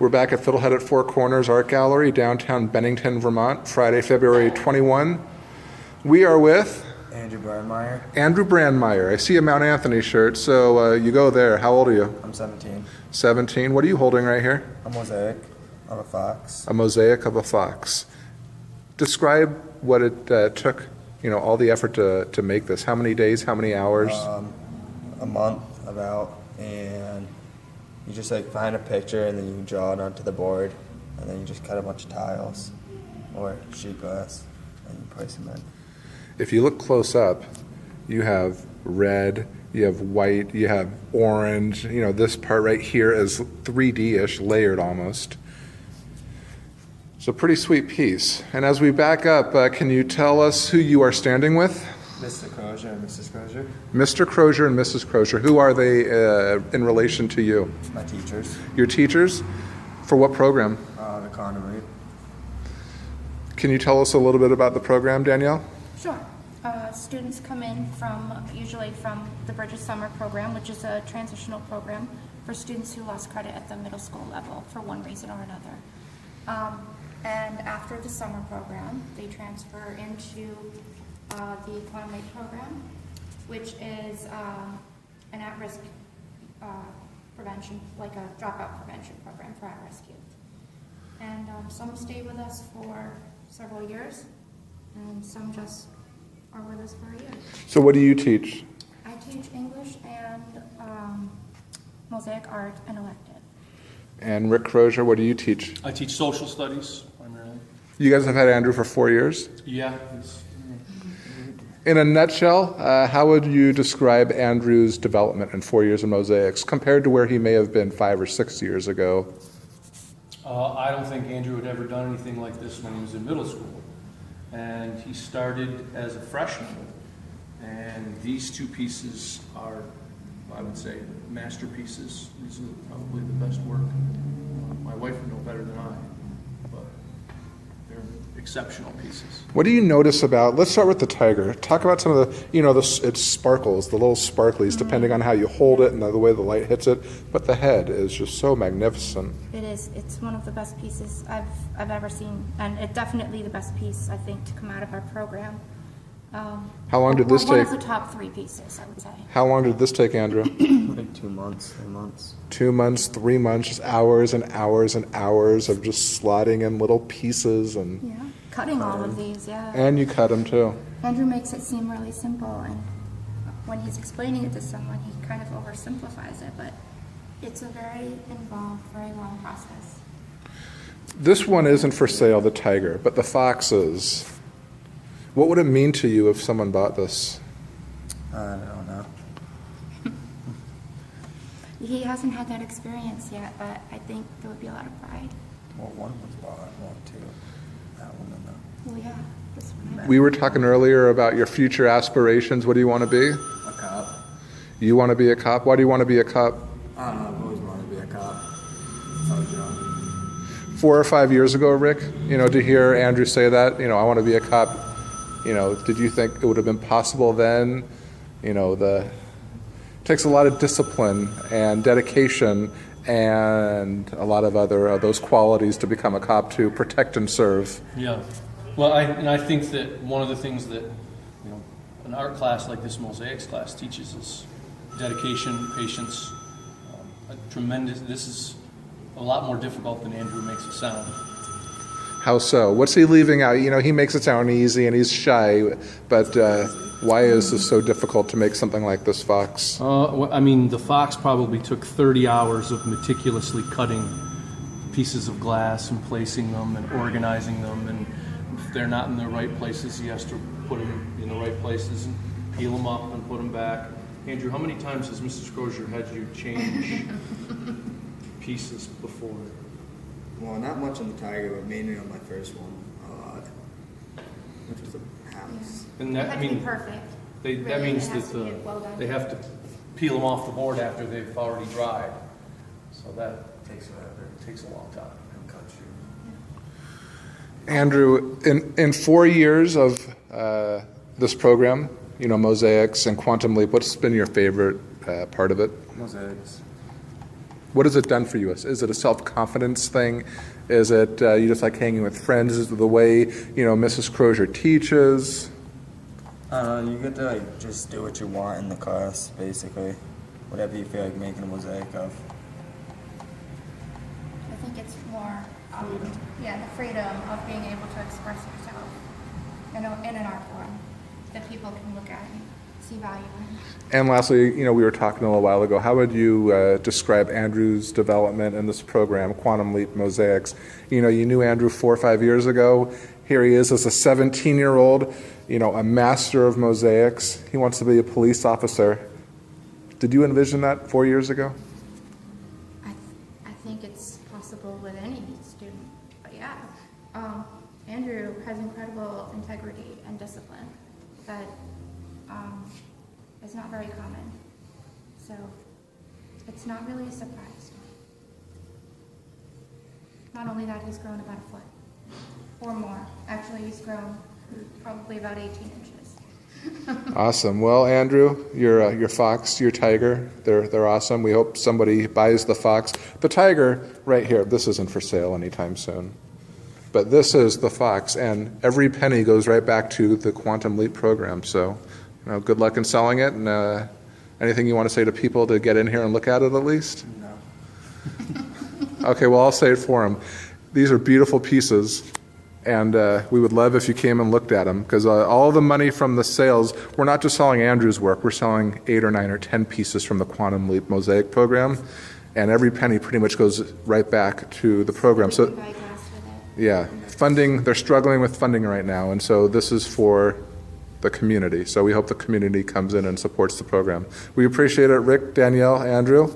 We're back at Fiddlehead at Four Corners Art Gallery, downtown Bennington, Vermont, Friday, February 21. We are with Andrew Brandmeyer. Andrew Brandmeyer. I see a Mount Anthony shirt, so you go there. How old are you? I'm 17. 17. What are you holding right here? A mosaic of a fox. A mosaic of a fox. Describe what it took, all the effort to make this. How many days, how many hours? A month about, and you just find a picture and then you draw it onto the board, and then you just cut a bunch of tiles or sheet glass and you place them in. If you look close up, you have red, you have white, you have orange. This part right here is 3D-ish, layered almost. It's a pretty sweet piece. And as we back up, can you tell us who you are standing with? Mr. Crozier and Mrs. Crozier. Mr. Crozier and Mrs. Crozier. Who are they in relation to you? My teachers. Your teachers? For what program? Economy. Can you tell us a little bit about the program, Danielle? Sure. Students come in usually from the Bridges Summer Program, which is a transitional program for students who lost credit at the middle school level for one reason or another. And after the summer program, they transfer into the Economy program, which is an at-risk prevention, like a dropout prevention program for at-risk youth. And some stay with us for several years, and some just are with us for a year. So what do you teach? I teach English and mosaic art and elective. And Rick Crozier, what do you teach? I teach social studies primarily. You guys have had Andrew for 4 years? Yeah. In a nutshell, how would you describe Andrew's development in 4 years of mosaics compared to where he may have been 5 or 6 years ago? I don't think Andrew had ever done anything like this when he was in middle school. And he started as a freshman. And these two pieces are, I would say, masterpieces. These are probably the best work. My wife would know better than I, but they're exceptional pieces. What do you notice about, let's start with the tiger. Talk about some of the, it sparkles, the little sparklies, depending on how you hold it and the way the light hits it. But the head is just so magnificent. It is. It's one of the best pieces I've ever seen, and it's definitely the best piece, I think, to come out of our program. How long did this take? One of the top 3 pieces, I would say. How long did this take, Andrew? Like 2 months, 3 months. 2 months, 3 months, just hours and hours and hours of just slotting in little pieces and. Yeah, cutting all of these, yeah. And you cut them too. Andrew makes it seem really simple, and when he's explaining it to someone, he kind of oversimplifies it, but it's a very involved, very long process. This one isn't for sale, the tiger, but the fox is. What would it mean to you if someone bought this? I don't know. He hasn't had that experience yet, but I think there would be a lot of pride. Well, one was bought, well, 2. That one, though. Well, yeah, this one. We were talking earlier about your future aspirations. What do you want to be? A cop. You want to be a cop? Why do you want to be a cop? I don't know, I've always wanted to be a cop. Since I was young. 4 or 5 years ago, Rick, to hear Andrew say that, I want to be a cop, did you think it would have been possible then? It takes a lot of discipline and dedication and a lot of other those qualities to become a cop, to protect and serve. Yeah. Well, I think that one of the things that an art class like this mosaics class teaches is dedication, patience. This is a lot more difficult than Andrew makes it sound. How so? What's he leaving out? He makes it sound easy and he's shy, but why is this so difficult to make something like this fox? The fox probably took 30 hours of meticulously cutting pieces of glass and placing them and organizing them, and if they're not in the right places, he has to put them in the right places and peel them up and put them back. Andrew, how many times has Mrs. Crozier had you change pieces before? Well, not much on the tiger, but mainly on my first one, a lot. Which was a house. Yeah. And that, it had to be perfect. That means that they have to peel them off the board after they've already dried. So that takes forever. It takes a long time. And cuts you. Andrew, in 4 years of this program, mosaics and Quantum Leap, what's been your favorite part of it? Mosaics. What has it done for you? Is it a self-confidence thing? Is it you just like hanging with friends? Is it the way, Mrs. Crozier teaches? I don't know, you get to like just do what you want in the class, basically. Whatever you feel like making a mosaic of. I think it's more, the freedom of being able to express yourself in an art form that people can look at and see value in. And lastly, we were talking a little while ago, how would you describe Andrew's development in this program, Quantum Leap Mosaics? You knew Andrew 4 or 5 years ago. Here he is as a 17-year-old, a master of mosaics. He wants to be a police officer. Did you envision that 4 years ago? I think it's possible with any student, but yeah. Andrew has incredible integrity and discipline that is not very common. So it's not really a surprise. Not only that, he's grown about a foot or more. Actually, he's grown probably about 18 inches. Awesome. Well, Andrew, your fox, your tiger, they're awesome. We hope somebody buys the fox. The tiger right here, this isn't for sale anytime soon. But this is the fox, and every penny goes right back to the Quantum Leap program. So, good luck in selling it. And anything you want to say to people to get in here and look at it at least? No. Okay, well, I'll say it for them. These are beautiful pieces. And we would love if you came and looked at them, because all the money from the sales, we're not just selling Andrew's work, we're selling 8 or 9 or 10 pieces from the Quantum Leap Mosaic program, and every penny pretty much goes right back to the program. So, yeah, funding, they're struggling with funding right now, and so this is for the community. So we hope the community comes in and supports the program. We appreciate it, Rick, Danielle, Andrew.